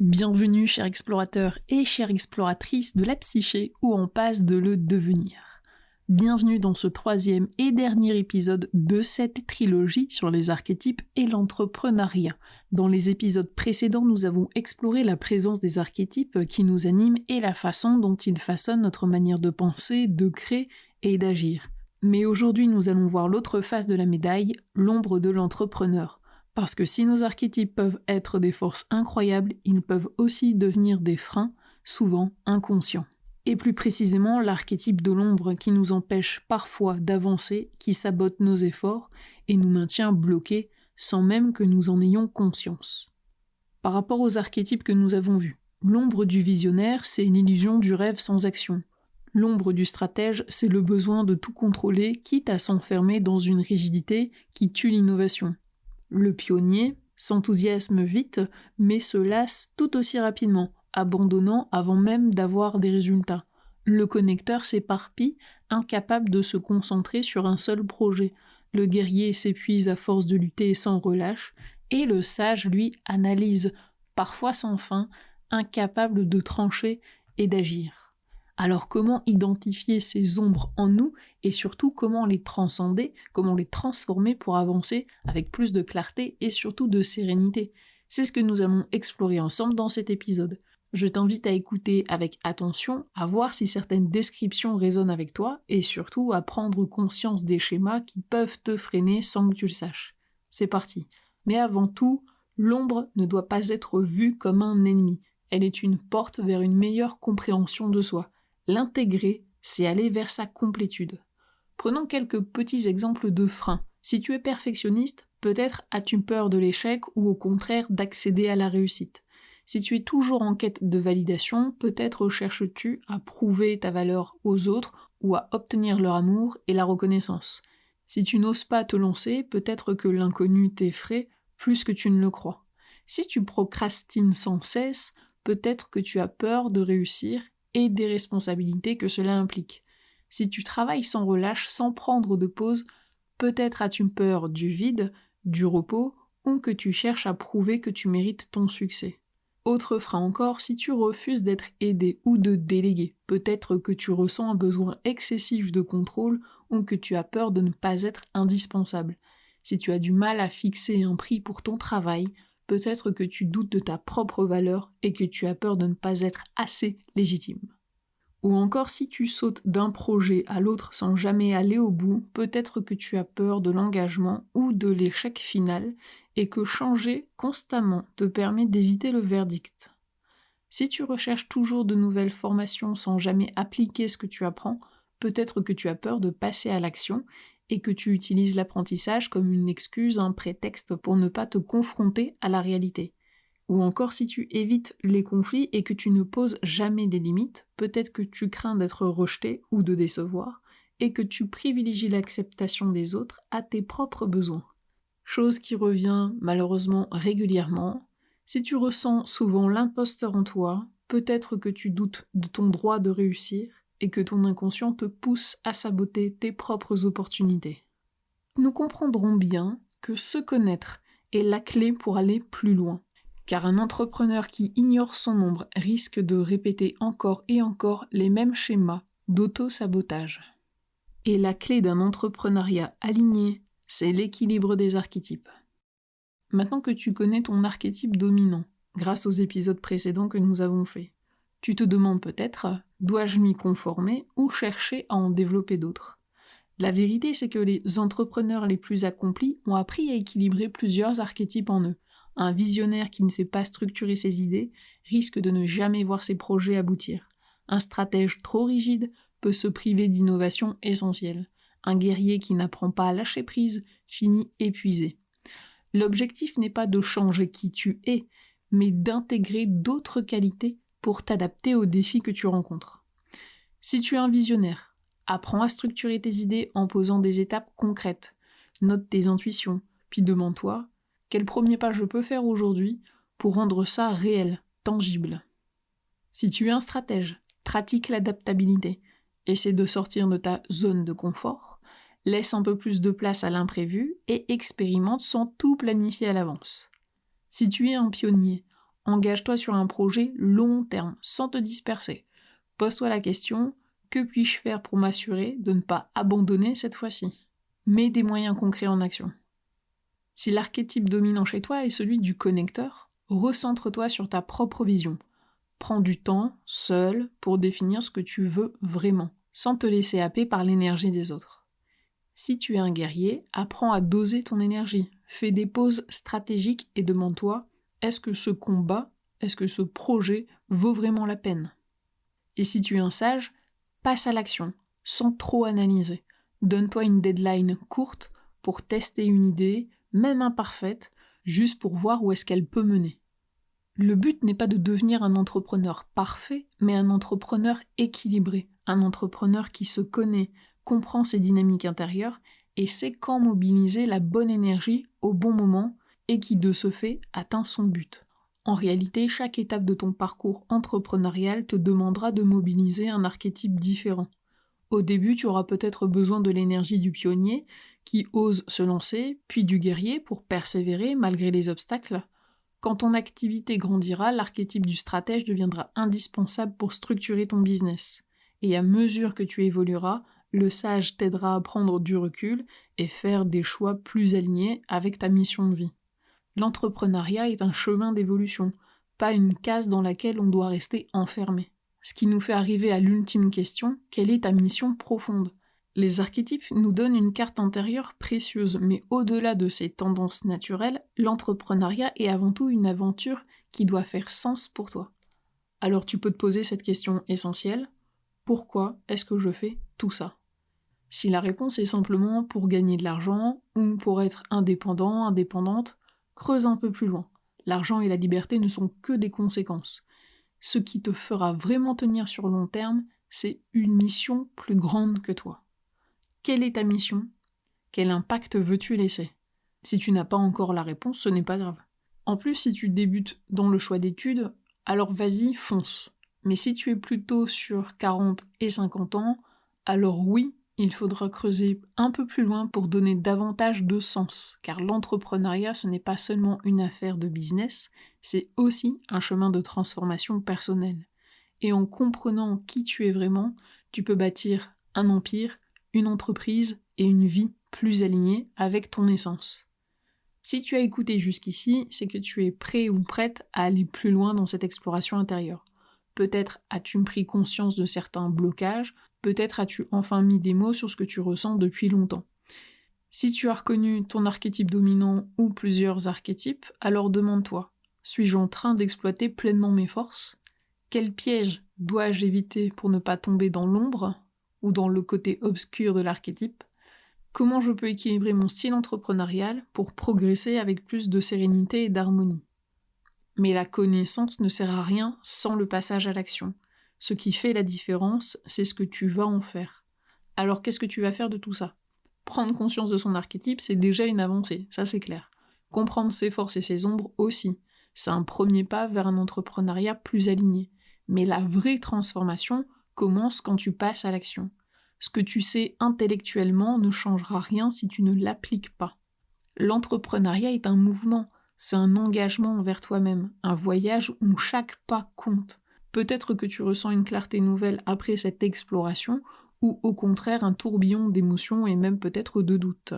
Bienvenue chers explorateurs et chères exploratrices de la psyché ou en passe de le devenir. Bienvenue dans ce troisième et dernier épisode de cette trilogie sur les archétypes et l'entrepreneuriat. Dans les épisodes précédents, nous avons exploré la présence des archétypes qui nous animent et la façon dont ils façonnent notre manière de penser, de créer et d'agir. Mais aujourd'hui, nous allons voir l'autre face de la médaille, l'ombre de l'entrepreneur. Parce que si nos archétypes peuvent être des forces incroyables, ils peuvent aussi devenir des freins, souvent inconscients. Et plus précisément, l'archétype de l'ombre qui nous empêche parfois d'avancer, qui sabote nos efforts et nous maintient bloqués sans même que nous en ayons conscience. Par rapport aux archétypes que nous avons vus, l'ombre du visionnaire, c'est l'illusion du rêve sans action. L'ombre du stratège, c'est le besoin de tout contrôler, quitte à s'enfermer dans une rigidité qui tue l'innovation. Le pionnier s'enthousiasme vite, mais se lasse tout aussi rapidement, abandonnant avant même d'avoir des résultats. Le connecteur s'éparpille, incapable de se concentrer sur un seul projet. Le guerrier s'épuise à force de lutter sans relâche, et le sage, lui, analyse, parfois sans fin, incapable de trancher et d'agir. Alors comment identifier ces ombres en nous et surtout comment les transcender, comment les transformer pour avancer avec plus de clarté et surtout de sérénité? C'est ce que nous allons explorer ensemble dans cet épisode. Je t'invite à écouter avec attention, à voir si certaines descriptions résonnent avec toi et surtout à prendre conscience des schémas qui peuvent te freiner sans que tu le saches. C'est parti. Mais avant tout, l'ombre ne doit pas être vue comme un ennemi. Elle est une porte vers une meilleure compréhension de soi. L'intégrer, c'est aller vers sa complétude. Prenons quelques petits exemples de freins. Si tu es perfectionniste, peut-être as-tu peur de l'échec ou au contraire d'accéder à la réussite. Si tu es toujours en quête de validation, peut-être cherches-tu à prouver ta valeur aux autres ou à obtenir leur amour et la reconnaissance. Si tu n'oses pas te lancer, peut-être que l'inconnu t'effraie plus que tu ne le crois. Si tu procrastines sans cesse, peut-être que tu as peur de réussir et des responsabilités que cela implique. Si tu travailles sans relâche, sans prendre de pause, peut-être as-tu peur du vide, du repos, ou que tu cherches à prouver que tu mérites ton succès. Autre frein encore, si tu refuses d'être aidé ou de déléguer, peut-être que tu ressens un besoin excessif de contrôle ou que tu as peur de ne pas être indispensable. Si tu as du mal à fixer un prix pour ton travail, peut-être que tu doutes de ta propre valeur et que tu as peur de ne pas être assez légitime. Ou encore si tu sautes d'un projet à l'autre sans jamais aller au bout, peut-être que tu as peur de l'engagement ou de l'échec final et que changer constamment te permet d'éviter le verdict. Si tu recherches toujours de nouvelles formations sans jamais appliquer ce que tu apprends, peut-être que tu as peur de passer à l'action et que tu utilises l'apprentissage comme une excuse, un prétexte pour ne pas te confronter à la réalité. Ou encore si tu évites les conflits et que tu ne poses jamais des limites, peut-être que tu crains d'être rejeté ou de décevoir, et que tu privilégies l'acceptation des autres à tes propres besoins. Chose qui revient malheureusement régulièrement. Si tu ressens souvent l'imposteur en toi, peut-être que tu doutes de ton droit de réussir et que ton inconscient te pousse à saboter tes propres opportunités. Nous comprendrons bien que se connaître est la clé pour aller plus loin, car un entrepreneur qui ignore son ombre risque de répéter encore et encore les mêmes schémas d'auto-sabotage. Et la clé d'un entrepreneuriat aligné, c'est l'équilibre des archétypes. Maintenant que tu connais ton archétype dominant, grâce aux épisodes précédents que nous avons faits, tu te demandes peut-être, dois-je m'y conformer ou chercher à en développer d'autres? La vérité, c'est que les entrepreneurs les plus accomplis ont appris à équilibrer plusieurs archétypes en eux. Un visionnaire qui ne sait pas structurer ses idées risque de ne jamais voir ses projets aboutir. Un stratège trop rigide peut se priver d'innovations essentielles. Un guerrier qui n'apprend pas à lâcher prise finit épuisé. L'objectif n'est pas de changer qui tu es, mais d'intégrer d'autres qualités pour t'adapter aux défis que tu rencontres. Si tu es un visionnaire, apprends à structurer tes idées en posant des étapes concrètes. Note tes intuitions, puis demande-toi quel premier pas je peux faire aujourd'hui pour rendre ça réel, tangible. Si tu es un stratège, pratique l'adaptabilité. Essaie de sortir de ta zone de confort, laisse un peu plus de place à l'imprévu et expérimente sans tout planifier à l'avance. Si tu es un pionnier, Engage-toi sur un projet long terme, sans te disperser. Pose-toi la question, que puis-je faire pour m'assurer de ne pas abandonner cette fois-ci? Mets des moyens concrets en action. Si l'archétype dominant chez toi est celui du connecteur, recentre-toi sur ta propre vision. Prends du temps, seul, pour définir ce que tu veux vraiment, sans te laisser happer par l'énergie des autres. Si tu es un guerrier, apprends à doser ton énergie. Fais des pauses stratégiques et demande-toi, est-ce que ce combat, est-ce que ce projet vaut vraiment la peine? Et si tu es un sage, passe à l'action, sans trop analyser. Donne-toi une deadline courte pour tester une idée, même imparfaite, juste pour voir où est-ce qu'elle peut mener. Le but n'est pas de devenir un entrepreneur parfait, mais un entrepreneur équilibré, un entrepreneur qui se connaît, comprend ses dynamiques intérieures et sait quand mobiliser la bonne énergie au bon moment et qui de ce fait atteint son but. En réalité, chaque étape de ton parcours entrepreneurial te demandera de mobiliser un archétype différent. Au début, tu auras peut-être besoin de l'énergie du pionnier, qui ose se lancer, puis du guerrier pour persévérer malgré les obstacles. Quand ton activité grandira, l'archétype du stratège deviendra indispensable pour structurer ton business. Et à mesure que tu évolueras, le sage t'aidera à prendre du recul et faire des choix plus alignés avec ta mission de vie. L'entrepreneuriat est un chemin d'évolution, pas une case dans laquelle on doit rester enfermé. Ce qui nous fait arriver à l'ultime question, quelle est ta mission profonde? Les archétypes nous donnent une carte intérieure précieuse, mais au-delà de ces tendances naturelles, l'entrepreneuriat est avant tout une aventure qui doit faire sens pour toi. Alors tu peux te poser cette question essentielle, pourquoi est-ce que je fais tout ça? Si la réponse est simplement pour gagner de l'argent, ou pour être indépendant, indépendante, creuse un peu plus loin. L'argent et la liberté ne sont que des conséquences. Ce qui te fera vraiment tenir sur long terme, c'est une mission plus grande que toi. Quelle est ta mission? Quel impact veux-tu laisser? Si tu n'as pas encore la réponse, ce n'est pas grave. En plus, si tu débutes dans le choix d'études, alors vas-y, fonce. Mais si tu es plutôt sur 40 et 50 ans, alors oui, il faudra creuser un peu plus loin pour donner davantage de sens, car l'entrepreneuriat, ce n'est pas seulement une affaire de business, c'est aussi un chemin de transformation personnelle. Et en comprenant qui tu es vraiment, tu peux bâtir un empire, une entreprise et une vie plus alignée avec ton essence. Si tu as écouté jusqu'ici, c'est que tu es prêt ou prête à aller plus loin dans cette exploration intérieure. Peut-être as-tu pris conscience de certains blocages, peut-être as-tu enfin mis des mots sur ce que tu ressens depuis longtemps. Si tu as reconnu ton archétype dominant ou plusieurs archétypes, alors demande-toi, suis-je en train d'exploiter pleinement mes forces? Quel piège dois-je éviter pour ne pas tomber dans l'ombre ou dans le côté obscur de l'archétype? Comment je peux équilibrer mon style entrepreneurial pour progresser avec plus de sérénité et d'harmonie? Mais la connaissance ne sert à rien sans le passage à l'action. Ce qui fait la différence, c'est ce que tu vas en faire. Alors qu'est-ce que tu vas faire de tout ça? Prendre conscience de son archétype, c'est déjà une avancée, ça c'est clair. Comprendre ses forces et ses ombres aussi. C'est un premier pas vers un entrepreneuriat plus aligné. Mais la vraie transformation commence quand tu passes à l'action. Ce que tu sais intellectuellement ne changera rien si tu ne l'appliques pas. L'entrepreneuriat est un mouvement, c'est un engagement envers toi-même, un voyage où chaque pas compte. Peut-être que tu ressens une clarté nouvelle après cette exploration, ou au contraire un tourbillon d'émotions et même peut-être de doutes.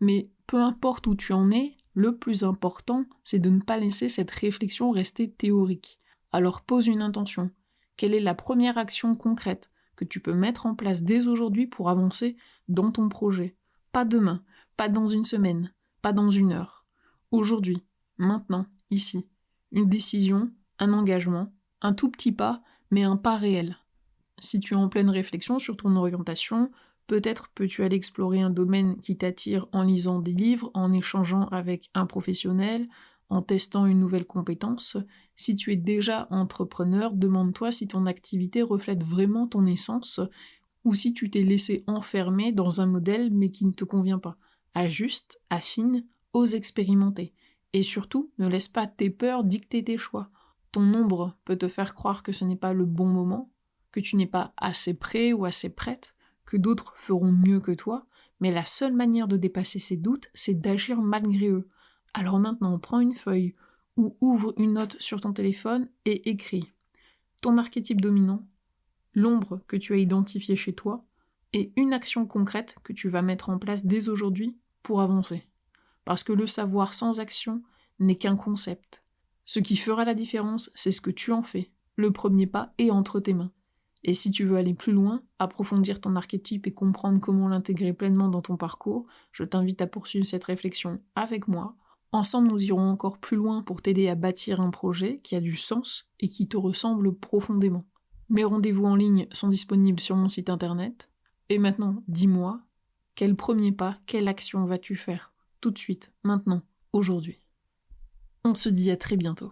Mais peu importe où tu en es, le plus important, c'est de ne pas laisser cette réflexion rester théorique. Alors pose une intention. Quelle est la première action concrète que tu peux mettre en place dès aujourd'hui pour avancer dans ton projet? Pas demain, pas dans une semaine, pas dans une heure. Aujourd'hui, maintenant, ici. Une décision, un engagement, un tout petit pas, mais un pas réel. Si tu es en pleine réflexion sur ton orientation, peut-être peux-tu aller explorer un domaine qui t'attire en lisant des livres, en échangeant avec un professionnel, en testant une nouvelle compétence. Si tu es déjà entrepreneur, demande-toi si ton activité reflète vraiment ton essence ou si tu t'es laissé enfermer dans un modèle mais qui ne te convient pas. Ajuste, affine, ose expérimenter. Et surtout, ne laisse pas tes peurs dicter tes choix. Ton ombre peut te faire croire que ce n'est pas le bon moment, que tu n'es pas assez prêt ou assez prête, que d'autres feront mieux que toi, mais la seule manière de dépasser ces doutes, c'est d'agir malgré eux. Alors maintenant, prends une feuille ou ouvre une note sur ton téléphone et écris ton archétype dominant, l'ombre que tu as identifiée chez toi, et une action concrète que tu vas mettre en place dès aujourd'hui pour avancer. Parce que le savoir sans action n'est qu'un concept. Ce qui fera la différence, c'est ce que tu en fais. Le premier pas est entre tes mains. Et si tu veux aller plus loin, approfondir ton archétype et comprendre comment l'intégrer pleinement dans ton parcours, je t'invite à poursuivre cette réflexion avec moi. Ensemble, nous irons encore plus loin pour t'aider à bâtir un projet qui a du sens et qui te ressemble profondément. Mes rendez-vous en ligne sont disponibles sur mon site internet. Et maintenant, dis-moi, quel premier pas, quelle action vas-tu faire tout de suite, maintenant, aujourd'hui? On se dit à très bientôt.